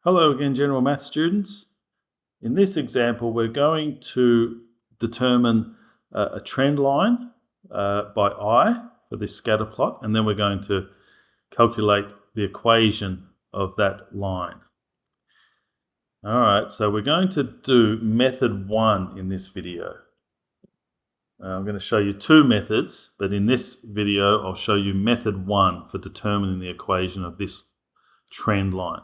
Hello again, general math students. In this example, we're going to determine a trend line by eye for this scatter plot, and then we're going to calculate the equation of that line. All right, so we're going to do method 1 in this video. I'm going to show you two methods, but in this video, I'll show you method 1 for determining the equation of this trend line.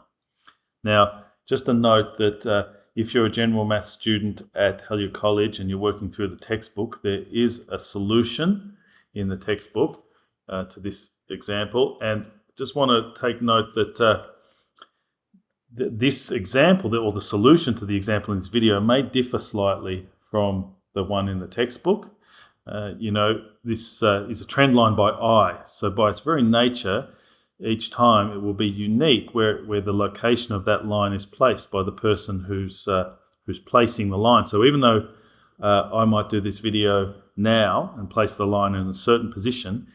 Now, just a note that if you're a general math student at Hellyer College and you're working through the textbook, there is a solution in the textbook to this example. And just want to take note that this example, or the solution to the example in this video, may differ slightly from the one in the textbook. This is a trend line by eye. So by its very nature, each time it will be unique where the location of that line is placed by the person who's placing the line. So even though I might do this video now and place the line in a certain position,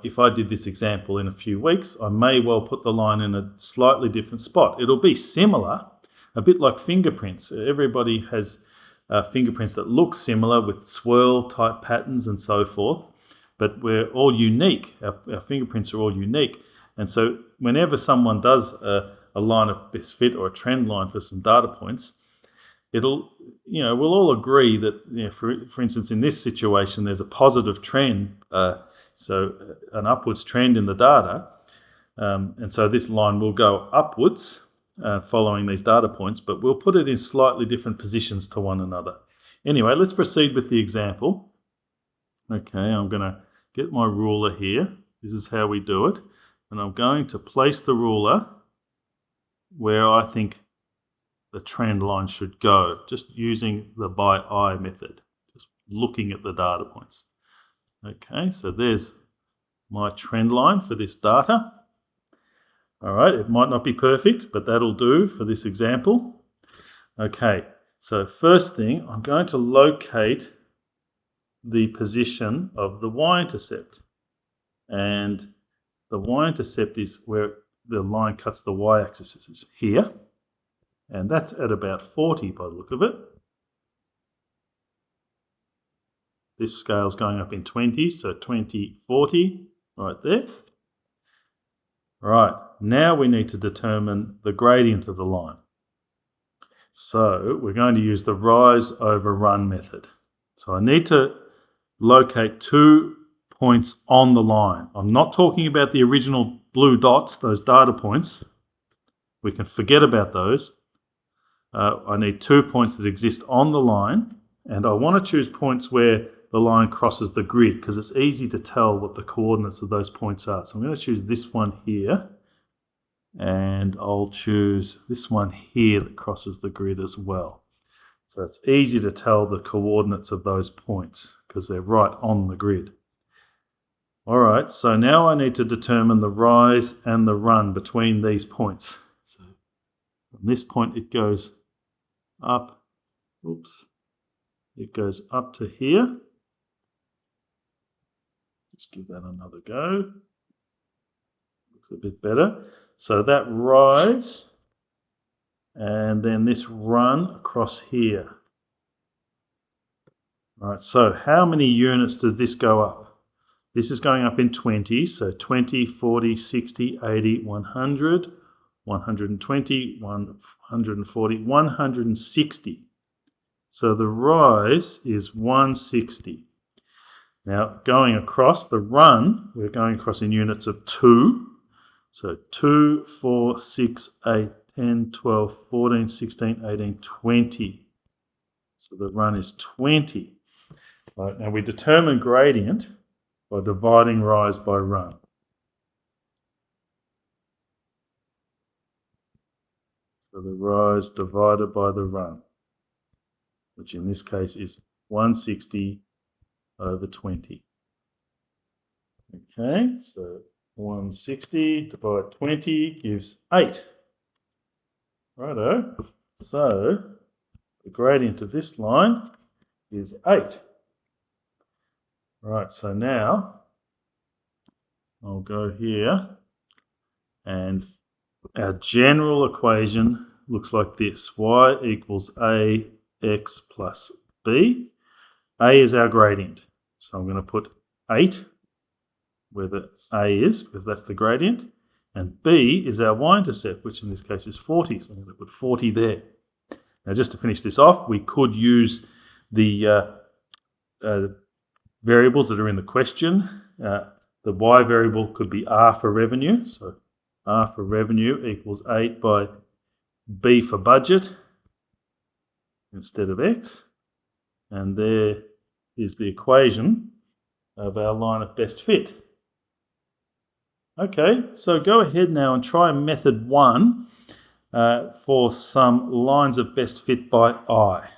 if I did this example in a few weeks, I may well put the line in a slightly different spot. It'll be similar, a bit like fingerprints. Everybody has fingerprints that look similar with swirl type patterns and so forth, but we're all unique. Our fingerprints are all unique. And so whenever someone does a line of best fit or a trend line for some data points, we'll all agree that, for instance, in this situation, there's a positive trend, so an upwards trend in the data. And so this line will go upwards following these data points, but we'll put it in slightly different positions to one another. Anyway, let's proceed with the example. Okay, I'm going to get my ruler here. This is how we do it. And I'm going to place the ruler where I think the trend line should go, just using the by eye method, just looking at the data points. Okay, so there's my trend line for this data. All right, it might not be perfect, but that'll do for this example. Okay, so first thing, I'm going to locate the position of the y-intercept. And the y-intercept is where the line cuts the y-axis, is here. And that's at about 40 by the look of it. This scale's going up in 20, so 20, 40, right there. Right, now we need to determine the gradient of the line. So we're going to use the rise over run method. So I need to locate two points on the line. I'm not talking about the original blue dots, those data points. We can forget about those. I need 2 points that exist on the line, and I want to choose points where the line crosses the grid because it's easy to tell what the coordinates of those points are. So I'm going to choose this one here, and I'll choose this one here that crosses the grid as well. So it's easy to tell the coordinates of those points because they're right on the grid. All right, so now I need to determine the rise and the run between these points. So from this point it goes up, it goes up to here. Just give that another go. Looks a bit better. So that rise and then this run across here. All right, so how many units does this go up? This is going up in 20, so 20, 40, 60, 80, 100, 120, 140, 160. So the rise is 160. Now, going across the run, we're going across in units of 2. So 2, 4, 6, 8, 10, 12, 14, 16, 18, 20. So the run is 20. Right, now we determine gradient by dividing rise by run. So the rise divided by the run, which in this case is 160 over 20. Okay, so 160 divided 20 gives 8. Righto, so the gradient of this line is 8. Right, so now I'll go here and our general equation looks like this. Y equals AX plus B. A is our gradient. So I'm going to put 8 where the A is, because that's the gradient. And B is our y-intercept, which in this case is 40. So I'm going to put 40 there. Now, just to finish this off, we could use the variables that are in the question. The y variable could be R for revenue. So R for revenue equals 8 by B for budget instead of X. And there is the equation of our line of best fit. Okay, so go ahead now and try method 1 for some lines of best fit by eye.